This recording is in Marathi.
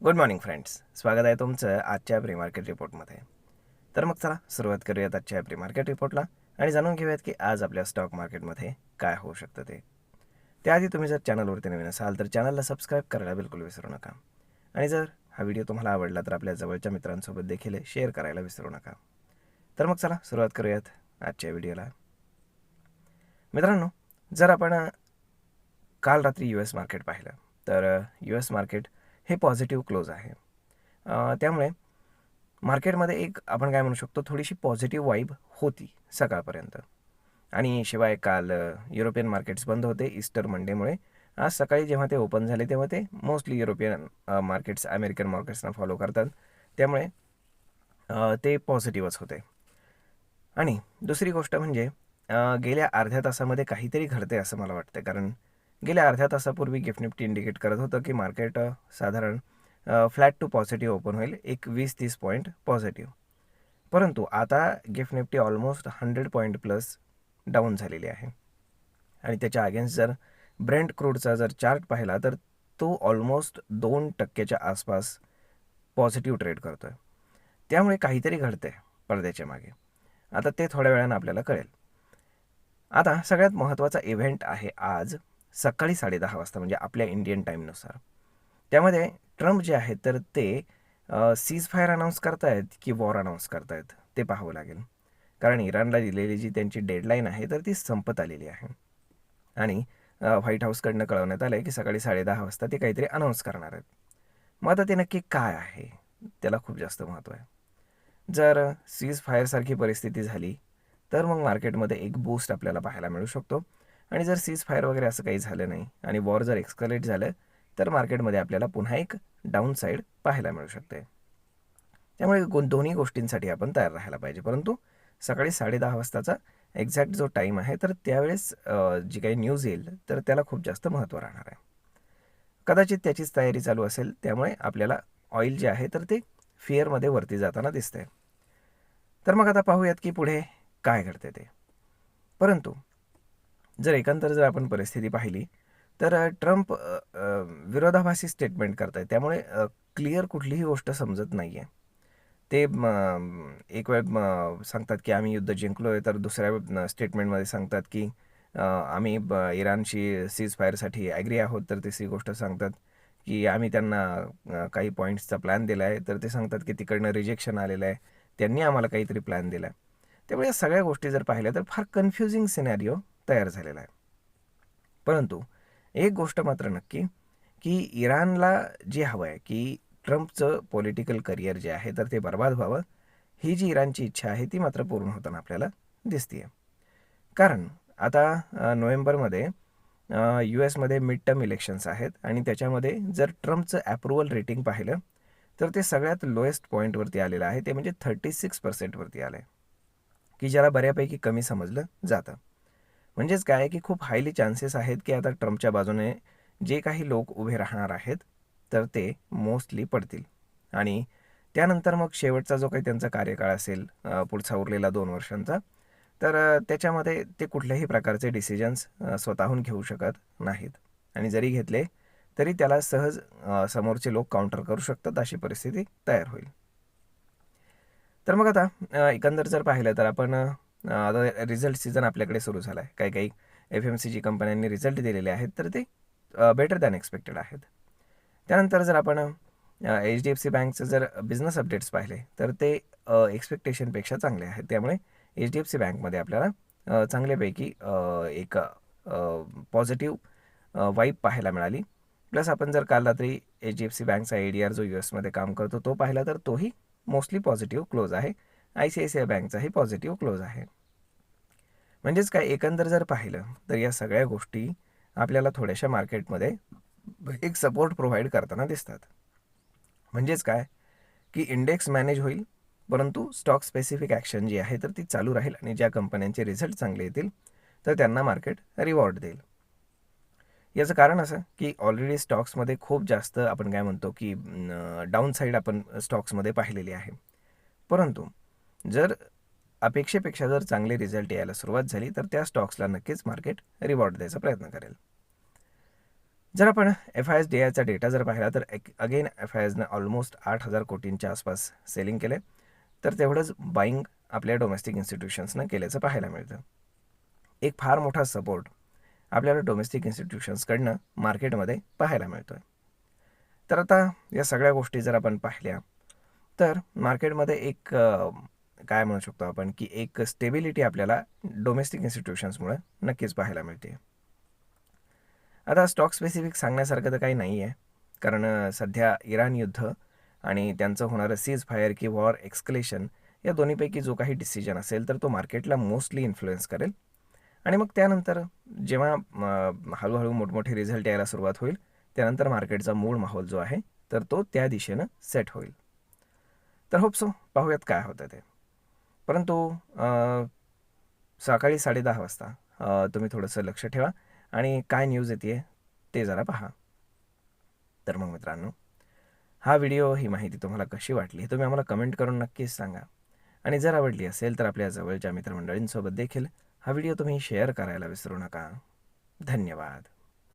गुड मॉर्निंग फ्रेंड्स, स्वागत आहे तुमचं आजच्या प्री मार्केट रिपोर्टमध्ये. तर मग चला सुरुवात करूयात आजच्या प्री मार्केट रिपोर्टला आणि जाणून घेऊयात की आज आपल्या स्टॉक मार्केटमध्ये काय होऊ शकतं ते. त्याआधी तुम्ही जर चॅनलवरती नवीन असाल तर चॅनलला सबस्क्राईब करायला बिलकुल विसरू नका आणि जर हा व्हिडिओ तुम्हाला आवडला तर आपल्या जवळच्या मित्रांसोबत देखील शेअर करायला विसरू नका. तर मग चला सुरुवात करूयात आजच्या व्हिडिओला. मित्रांनो, जर आपण काल रात्री US मार्केट पाहिलं तर US मार्केट हे पॉझिटिव्ह क्लोज आहे. त्यामुळे मार्केटमध्ये एक आपण काय म्हणू शकतो थोडीशी पॉझिटिव्ह वाईब होती सकाळपर्यंत. आणि शिवाय काल युरोपियन मार्केट्स बंद होते ईस्टर मंडेमुळे. आज सकाळी जेव्हा ते ओपन झाले तेव्हा ते मोस्टली युरोपियन मार्केट्स अमेरिकन मार्केट्सना फॉलो करतात, त्यामुळे ते पॉझिटिव्हच होते. आणि दुसरी गोष्ट म्हणजे गेल्या अर्ध्या तासामध्ये काहीतरी घडते असं मला वाटतं, कारण गेल्या अर्ध्या तासापूर्वी गिफ्ट निफ्टी इंडिकेट करत होतं की मार्केट साधारण फ्लॅट टू पॉझिटिव्ह ओपन होईल, एक 20-30 पॉईंट पॉझिटिव्ह. परंतु आता gift Nifty almost 100 point plus down झालेली आहे आणि त्याच्या अगेन्स्ट जर ब्रेंट क्रूडचा जर चार्ट पाहिला तर तो ऑलमोस्ट 2% आसपास पॉझिटिव्ह ट्रेड करतो आहे. त्यामुळे काहीतरी घडते पडद्याच्या मागे. आता ते थोड्या वेळानं आपल्याला कळेल. आता सगळ्यात महत्त्वाचा इव्हेंट आहे आज सकाळी 10:30 वाजता, म्हणजे आपल्या इंडियन टाईमनुसार. त्यामध्ये ट्रम्प जे आहेत तर ते सीज फायर अनाऊन्स करतायत की वॉर अनाऊन्स करतायत ते पाहावं लागेल, कारण इराणला दिलेली जी त्यांची डेडलाईन आहे तर ती संपत आलेली आहे आणि व्हाईट हाऊसकडनं कळवण्यात आलं आहे की सकाळी 10:30 वाजता ते काहीतरी अनाऊन्स करणार आहेत. मग आता ते नक्की काय आहे त्याला खूप जास्त महत्त्व आहे. जर सीज फायरसारखी परिस्थिती झाली तर मग मार्केटमध्ये एक बूस्ट आपल्याला पाहायला मिळू शकतो, आणि जर सीज फायर वगैरे असं काही झालं नाही आणि वॉर जर एक्स्कलेट झालं तर मार्केटमध्ये आपल्याला पुन्हा एक डाऊन साईड पाहायला मिळू शकते. त्यामुळे दोन्ही गोष्टींसाठी आपण तयार राहायला पाहिजे. परंतु सकाळी 10:30 वाजताचा एक्झॅक्ट जो टाईम आहे तर त्यावेळेस जी काही न्यूज येईल तर त्याला खूप जास्त महत्त्व राहणार आहे. कदाचित त्याचीच तयारी चालू असेल, त्यामुळे आपल्याला ऑइल जे आहे तर ते फिअरमध्ये वरती जाताना दिसतंय. तर मग आता पाहूयात की पुढे काय घडते ते. परंतु जर एकंदर जर आपण परिस्थिती पाहिली तर ट्रम्प विरोधाभासी स्टेटमेंट करत आहेत, त्यामुळे क्लिअर कुठलीही गोष्ट समजत नाही आहे. ते एक वेळ सांगतात की आम्ही युद्ध जिंकलो आहे, तर दुसऱ्या स्टेटमेंटमध्ये सांगतात की आम्ही इराणशी सीज फायरसाठी ॲग्री आहोत, तर तिसरी गोष्ट सांगतात की आम्ही त्यांना काही पॉईंट्सचा प्लॅन दिला आहे, तर ते सांगतात की तिकडनं रिजेक्शन आलेलं आहे, त्यांनी आम्हाला काहीतरी प्लॅन दिला आहे. त्यामुळे या सगळ्या गोष्टी जर पाहिल्या तर फार कन्फ्युजिंग सिनॅरिओ तयार झालेला आहे. परंतु एक गोष्ट मात्र नक्की की इराणला जे हवं आहे की ट्रम्पचं पॉलिटिकल करिअर जे आहे तर ते बर्बाद व्हावं, ही जी इराणची इच्छा आहे ती मात्र पूर्ण होताना आपल्याला दिसते. कारण आता नोव्हेंबरमध्ये US मध्ये मिड टर्म इलेक्शन्स आहेत आणि त्याच्यामध्ये जर ट्रम्पचं ॲप्रुव्हल रेटिंग पाहिलं तर ते सगळ्यात लोएस्ट पॉईंटवरती आलेलं आहे, ते म्हणजे 36% आलं आहे, की ज्याला बऱ्यापैकी कमी समजलं जातं. म्हणजेच काय आहे की खूप हायली चान्सेस आहेत की आता ट्रम्पच्या बाजूने जे काही लोक उभे राहणार आहेत तर ते मोस्टली पडतील, आणि त्यानंतर मग शेवटचा जो काही त्यांचा कार्यकाळ असेल पुढचा उरलेला 2 वर्षांचा, तर त्याच्यामध्ये ते कुठल्याही प्रकारचे डिसिजन्स स्वतःहून घेऊ शकत नाहीत, आणि जरी घेतले तरी त्याला सहज समोरचे लोक काउंटर करू शकतात, अशी परिस्थिती तयार होईल. तर मग आता एकंदर जर पाहिलं तर आपण आता रिझल्ट सीझन आपल्याकडे सुरू झाला आहे. काही काही FMCG कंपन्यांनी रिझल्ट दिलेले आहेत तर ते बेटर दॅन एक्सपेक्टेड आहेत. त्यानंतर जर आपण HDFC बँकचं जर बिझनेस अपडेट्स पाहिले तर ते एक्सपेक्टेशनपेक्षा चांगले आहेत. त्यामुळे HDFC बँकमध्ये आपल्याला चांगल्यापैकी एक पॉझिटिव्ह वाईब पाहायला मिळाली. प्लस आपण जर काल रात्री HDFC बँकचा ADR जो US मध्ये काम करतो तो पाहिला तर तोही मोस्टली पॉझिटिव्ह क्लोज आहे. ICICI बँकचाही पॉझिटिव्ह क्लोज आहे. म्हणजेच काय, एकंदर जर पाहिलं तर या सगळ्या गोष्टी आपल्याला थोड्याशा मार्केटमध्ये एक सपोर्ट प्रोव्हाइड करताना दिसतात. म्हणजेच काय की इंडेक्स मॅनेज होईल, परंतु स्टॉक स्पेसिफिक ॲक्शन जी आहे तर ती चालू राहील, आणि ज्या कंपन्यांचे रिझल्ट चांगले येतील तर त्यांना मार्केट रिवॉर्ड देईल. याचं कारण असं की ऑलरेडी स्टॉक्समध्ये खूप जास्त आपण काय म्हणतो की डाऊन साईड आपण स्टॉक्समध्ये पाहिलेली आहे. परंतु जर अपेक्षेपेक्षा जर चांगले रिझल्ट यायला सुरुवात झाली तर त्या स्टॉक्सला नक्कीच मार्केट रिवॉर्ड द्यायचा प्रयत्न करेल. जर आपण FIS-DIचा डेटा जर पाहिला तर अगेन FISनं ऑलमोस्ट 8,000 कोटींच्या आसपास सेलिंग केले, तर तेवढंच बाईंग आपल्या डोमेस्टिक इन्स्टिट्यूशन्सनं केल्याचं पाहायला मिळतं. एक फार मोठा सपोर्ट आपल्याला डोमेस्टिक इन्स्टिट्यूशन्सकडनं मार्केटमध्ये पाहायला मिळतो आहे. तर आता या सगळ्या गोष्टी जर आपण पाहिल्या तर मार्केटमध्ये एक काय म्हणू शकतो आपण की एक स्टेबिलिटी आपल्याला डोमेस्टिक इन्स्टिट्यूशन्समुळे नक्कीच पाहायला मिळते. आता स्टॉक स्पेसिफिक सांगण्यासारखं तर काही नाही आहे, कारण सध्या इराण युद्ध आणि त्यांचं होणारं सीज फायर की वॉर एक्स्कलेशन या दोन्हीपैकी जो काही डिसिजन असेल तर तो मार्केटला मोस्टली इन्फ्लुएन्स करेल. आणि मग त्यानंतर जेव्हा हळूहळू मोठमोठे रिझल्ट यायला सुरुवात होईल त्यानंतर मार्केटचा मूळ माहोल जो आहे तर तो त्या दिशेनं सेट होईल. तर होप सो पाहूयात काय होतं ते. परंतु सकाळी 10:30 वाजता तुम्ही थोडंसं लक्ष ठेवा आणि काय न्यूज येते ते जरा पहा. तर मग मित्रांनो, हा व्हिडिओ ही माहिती तुम्हाला कशी वाटली हे तुम्ही आम्हाला कमेंट करून नक्कीच सांगा. आणि जर आवडली असेल तर आपल्या जवळच्या मित्रमंडळींसोबत देखील हा व्हिडिओ तुम्ही शेअर करायला विसरू नका. धन्यवाद.